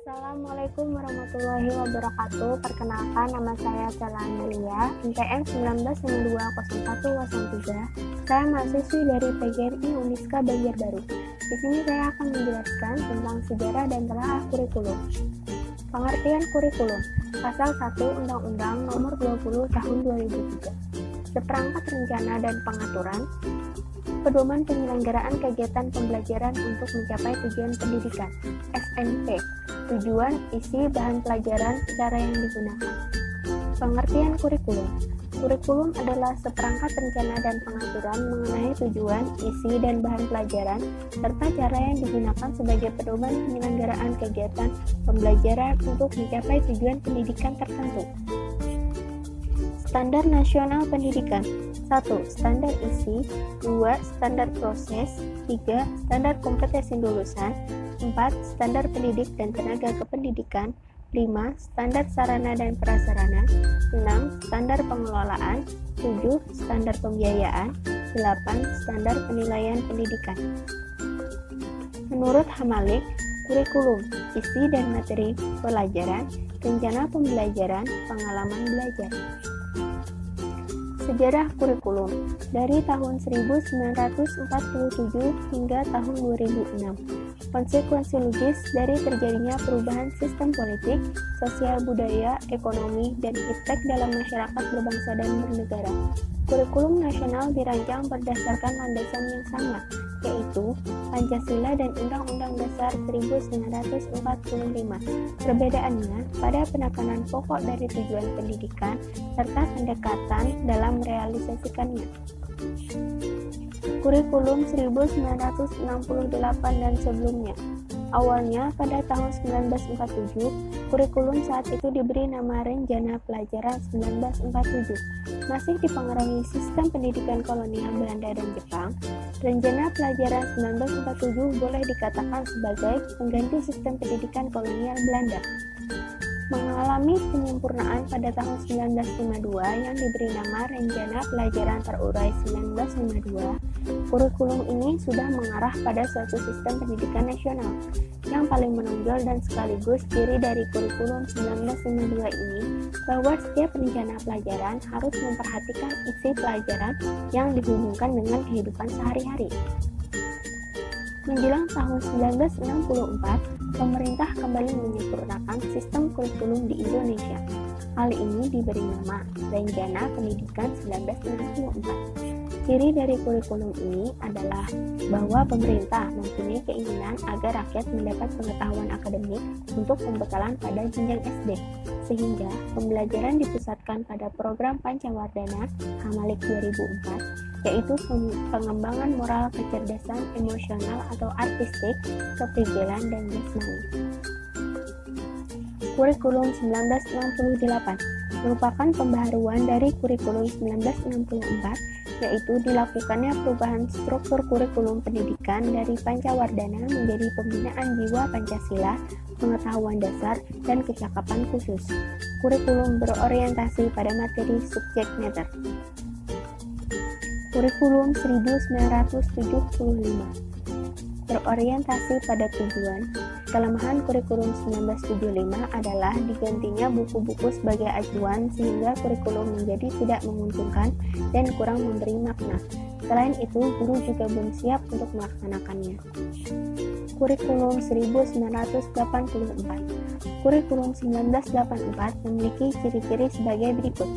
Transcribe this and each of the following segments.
Assalamualaikum warahmatullahi wabarakatuh. Perkenalkan, nama saya Cela Amelia, NPM 19920103. Saya mahasiswi dari PGRI Uniska Banjarbaru. Di sini saya akan menjelaskan tentang sejarah dan telaah kurikulum. Pengertian kurikulum. Pasal 1 Undang-Undang Nomor 20 Tahun 2003. Seperangkat rencana dan pengaturan, pedoman penyelenggaraan kegiatan pembelajaran untuk mencapai tujuan pendidikan, SMP, tujuan, isi, bahan pelajaran, cara yang digunakan. Pengertian kurikulum. Kurikulum adalah seperangkat rencana dan pengaturan mengenai tujuan, isi, dan bahan pelajaran, serta cara yang digunakan sebagai pedoman penyelenggaraan kegiatan pembelajaran untuk mencapai tujuan pendidikan tertentu. Standar Nasional Pendidikan. 1. Standar isi. 2. Standar proses. 3. Standar kompetensi lulusan. 4. Standar pendidik dan tenaga kependidikan. 5. Standar sarana dan prasarana. 6. Standar pengelolaan. 7. Standar pembiayaan. 8. Standar penilaian pendidikan. Menurut Hamalik, kurikulum, isi dan materi pelajaran, rencana pembelajaran, pengalaman belajar. Sejarah kurikulum dari tahun 1947 hingga tahun 2006. Konsekuensi logis dari terjadinya perubahan sistem politik, sosial budaya, ekonomi, dan iptek dalam masyarakat berbangsa dan bernegara. Kurikulum nasional dirancang berdasarkan landasan yang sama, yaitu Pancasila dan Undang-Undang Dasar 1945. Perbedaannya pada penekanan pokok dari tujuan pendidikan serta pendekatan dalam merealisasikannya. Kurikulum 1968 dan sebelumnya. Awalnya pada tahun 1947, kurikulum saat itu diberi nama Rencana Pelajaran 1947. Masih dipengaruhi sistem pendidikan kolonial Belanda dan Jepang, Rencana Pelajaran 1947 boleh dikatakan sebagai pengganti sistem pendidikan kolonial Belanda. Mengalami penyempurnaan pada tahun 1952 yang diberi nama Rencana Pelajaran Terurai 1952, kurikulum ini sudah mengarah pada suatu sistem pendidikan nasional. Yang paling menonjol dan sekaligus ciri dari kurikulum 1952 ini bahwa setiap rencana pelajaran harus memperhatikan isi pelajaran yang dihubungkan dengan kehidupan sehari-hari. Menjelang tahun 1964, pemerintah kembali menyempurnakan sistem kurikulum di Indonesia. Hal ini diberi nama Rencana Pendidikan 1964. Ciri dari kurikulum ini adalah bahwa pemerintah mempunyai keinginan agar rakyat mendapat pengetahuan akademik untuk pembekalan pada jenjang SD, sehingga pembelajaran dipusatkan pada program Pancawardana Hamalik 2004, yaitu pengembangan moral, kecerdasan emosional atau artistik, keprigelan, dan jasmani. Kurikulum 1968 merupakan pembaharuan dari kurikulum 1964, yaitu dilakukannya perubahan struktur kurikulum pendidikan dari Pancawardana menjadi pembinaan jiwa Pancasila, pengetahuan dasar, dan kecakapan khusus. Kurikulum berorientasi pada materi subjek matter. Kurikulum 1975 berorientasi pada tujuan. Kelemahan kurikulum 1975 adalah digantinya buku-buku sebagai acuan sehingga kurikulum menjadi tidak menguntungkan dan kurang memberi makna. Selain itu, guru juga belum siap untuk melaksanakannya. Kurikulum 1984. Kurikulum 1984 memiliki ciri-ciri sebagai berikut.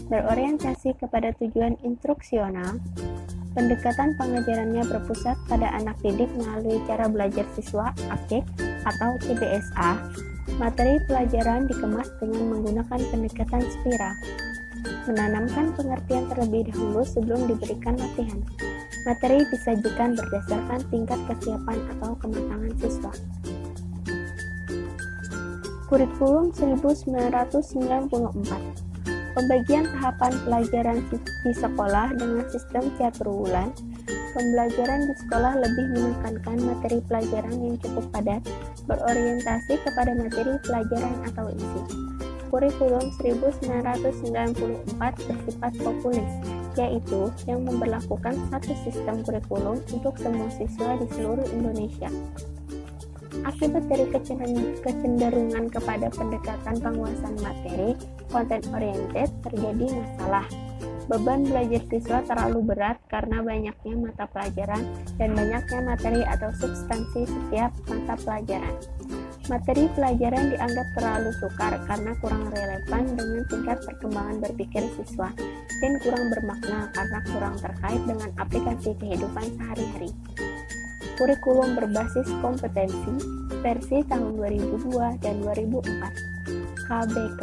Berorientasi kepada tujuan instruksional. Pendekatan pengajarannya berpusat pada anak didik melalui cara belajar siswa aktif atau CBSA. Materi pelajaran dikemas dengan menggunakan pendekatan spiral. Menanamkan pengertian terlebih dahulu sebelum diberikan latihan. Materi disajikan berdasarkan tingkat kesiapan atau kematangan siswa. Kurikulum 1994. Pembagian tahapan pelajaran di sekolah dengan sistem caturwulan. Pembelajaran di sekolah lebih menekankan materi pelajaran yang cukup padat, berorientasi kepada materi pelajaran atau isi. Kurikulum 1994 bersifat populis, yaitu yang memberlakukan satu sistem kurikulum untuk semua siswa di seluruh Indonesia. Akibat dari kecenderungan kepada pendekatan penguasaan materi, content oriented, terjadi masalah. Beban belajar siswa terlalu berat karena banyaknya mata pelajaran dan banyaknya materi atau substansi setiap mata pelajaran. Materi pelajaran dianggap terlalu sukar karena kurang relevan dengan tingkat perkembangan berpikir siswa dan kurang bermakna karena kurang terkait dengan aplikasi kehidupan sehari-hari. Kurikulum berbasis kompetensi versi tahun 2002 dan 2004 KBK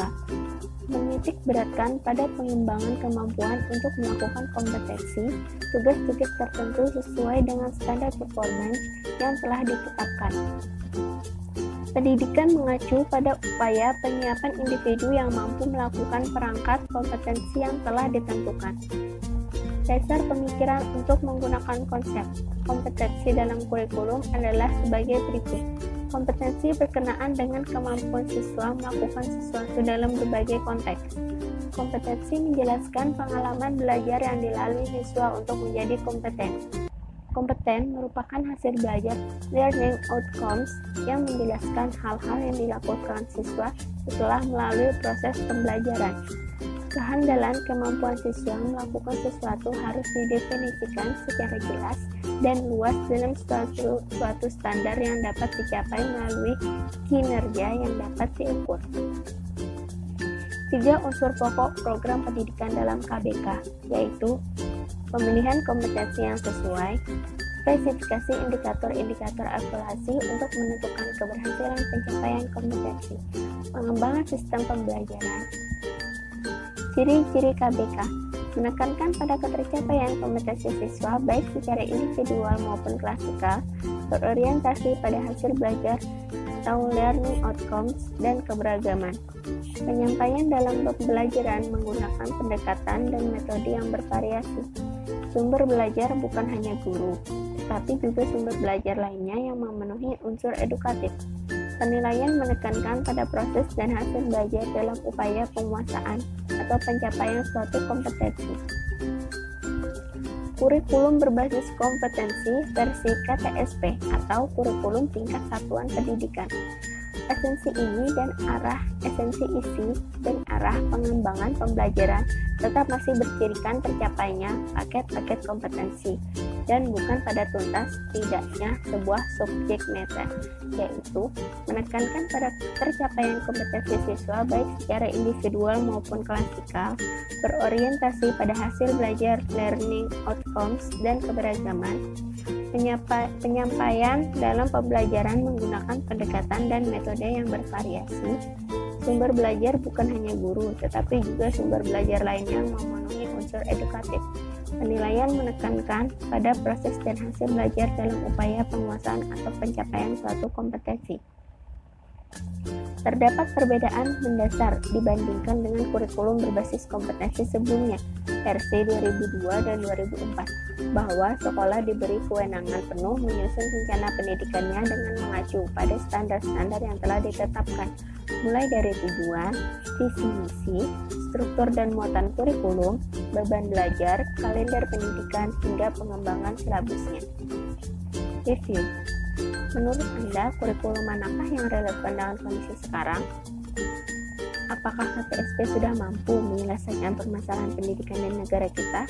menitik beratkan pada pengembangan kemampuan untuk melakukan kompetensi tugas-tugas tertentu sesuai dengan standar performance yang telah ditetapkan. Pendidikan mengacu pada upaya penyiapan individu yang mampu melakukan perangkat kompetensi yang telah ditentukan. Dasar pemikiran untuk menggunakan konsep kompetensi dalam kurikulum adalah sebagai berikut. Kompetensi berkenaan dengan kemampuan siswa melakukan sesuatu dalam berbagai konteks. Kompetensi menjelaskan pengalaman belajar yang dilalui siswa untuk menjadi kompeten. Kompeten merupakan hasil belajar learning outcomes yang menjelaskan hal-hal yang dilakukan siswa setelah melalui proses pembelajaran. Kehandalan kemampuan siswa melakukan sesuatu harus didefinisikan secara jelas dan luas dalam suatu standar yang dapat dicapai melalui kinerja yang dapat diukur. 3 unsur pokok program pendidikan dalam KBK, yaitu pemilihan kompetensi yang sesuai, spesifikasi indikator-indikator evaluasi untuk menentukan keberhasilan pencapaian kompetensi, pengembangan sistem pembelajaran. Ciri-ciri KBK menekankan pada ketercapaian kompetensi siswa baik secara individual maupun klasikal, berorientasi pada hasil belajar atau learning outcomes dan keberagaman. Penyampaian dalam pembelajaran menggunakan pendekatan dan metode yang bervariasi. Sumber belajar bukan hanya guru, tetapi juga sumber belajar lainnya yang memenuhi unsur edukatif. Penilaian menekankan pada proses dan hasil belajar dalam upaya penguasaan atau pencapaian suatu kompetensi. Kurikulum berbasis kompetensi versi KTSP atau kurikulum tingkat satuan pendidikan. Esensi isi dan arah pengembangan pembelajaran tetap masih bercirikan tercapainya paket-paket kompetensi dan bukan pada tuntas tidaknya sebuah subjek matter, yaitu menekankan pada tercapaian kompetensi siswa baik secara individual maupun klasikal, berorientasi pada hasil belajar learning outcomes dan keberagaman. Penyampaian dalam pembelajaran menggunakan pendekatan dan metode yang bervariasi. Sumber belajar bukan hanya guru, tetapi juga sumber belajar lainnya yang memenuhi unsur edukatif. Penilaian menekankan pada proses dan hasil belajar dalam upaya penguasaan atau pencapaian suatu kompetensi. Terdapat perbedaan mendasar dibandingkan dengan kurikulum berbasis kompetensi sebelumnya, versi 2002 dan 2004, bahwa sekolah diberi kewenangan penuh menyusun rencana pendidikannya dengan mengacu pada standar-standar yang telah ditetapkan, mulai dari tujuan, visi misi, struktur dan muatan kurikulum, beban belajar, kalender pendidikan, hingga pengembangan silabusnya. Review. Menurut Anda, kurikulum manakah yang relevan dengan kondisi sekarang? Apakah KTSP sudah mampu menyelesaikan permasalahan pendidikan di negara kita?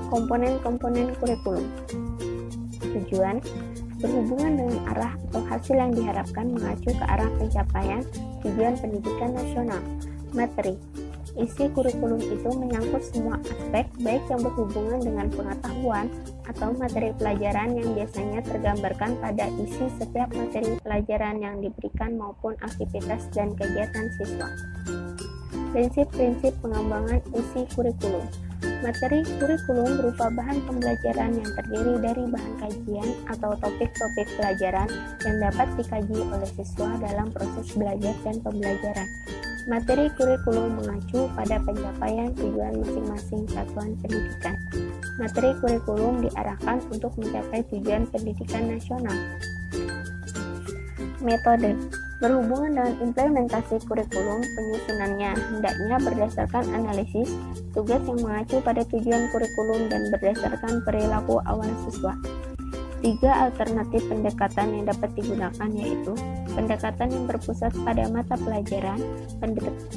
Komponen-komponen kurikulum. Tujuan berhubungan dengan arah atau hasil yang diharapkan mengacu ke arah pencapaian tujuan pendidikan nasional. Materi. Isi kurikulum itu menyangkut semua aspek baik yang berhubungan dengan pengetahuan atau materi pelajaran yang biasanya tergambarkan pada isi setiap materi pelajaran yang diberikan maupun aktivitas dan kegiatan siswa. Prinsip-prinsip pengembangan isi kurikulum. Materi kurikulum berupa bahan pembelajaran yang terdiri dari bahan kajian atau topik-topik pelajaran yang dapat dikaji oleh siswa dalam proses belajar dan pembelajaran. Materi kurikulum mengacu pada pencapaian tujuan masing-masing satuan pendidikan. Materi kurikulum diarahkan untuk mencapai tujuan pendidikan nasional. Metode berhubungan dengan implementasi kurikulum, penyusunannya hendaknya berdasarkan analisis tugas yang mengacu pada tujuan kurikulum dan berdasarkan perilaku awal siswa. Tiga alternatif pendekatan yang dapat digunakan yaitu pendekatan yang berpusat pada mata pelajaran,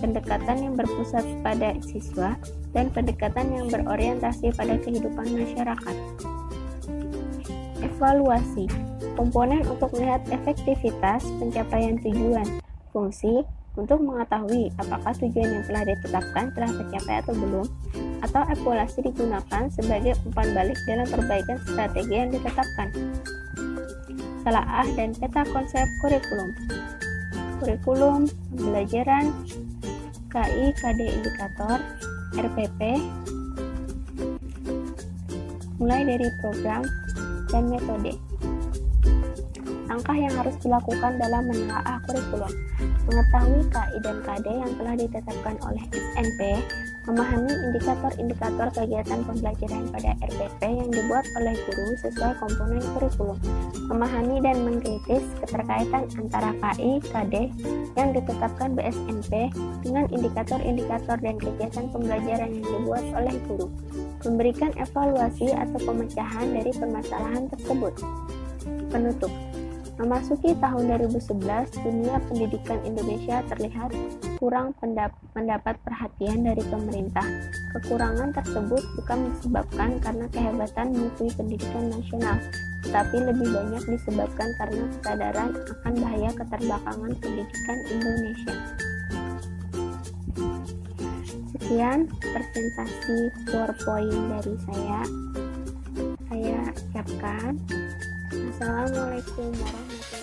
pendekatan yang berpusat pada siswa, dan pendekatan yang berorientasi pada kehidupan masyarakat. Evaluasi komponen untuk melihat efektivitas pencapaian tujuan, fungsi untuk mengetahui apakah tujuan yang telah ditetapkan telah tercapai atau belum, atau evaluasi digunakan sebagai umpan balik dalam perbaikan strategi yang ditetapkan. Telaah dan peta konsep kurikulum. Kurikulum, pembelajaran, KI, KD indikator, RPP, mulai dari program dan metode. Langkah yang harus dilakukan dalam menelaah kurikulum: mengetahui KI dan KD yang telah ditetapkan oleh SNP, memahami indikator-indikator kegiatan pembelajaran pada RPP yang dibuat oleh guru sesuai komponen kurikulum, memahami dan mengkritis keterkaitan antara KI, KD yang ditetapkan BSNP dengan indikator-indikator dan kegiatan pembelajaran yang dibuat oleh guru, memberikan evaluasi atau pemecahan dari permasalahan tersebut. Penutup. Memasuki tahun 2011, dunia pendidikan Indonesia terlihat kurang mendapat perhatian dari pemerintah. Kekurangan tersebut bukan disebabkan karena kehebatan mutu pendidikan nasional, tetapi lebih banyak disebabkan karena kesadaran akan bahaya keterbelakangan pendidikan Indonesia. Sekian presentasi PowerPoint dari saya ucapkan. Assalamualaikum warahmatullahi wabarakatuh.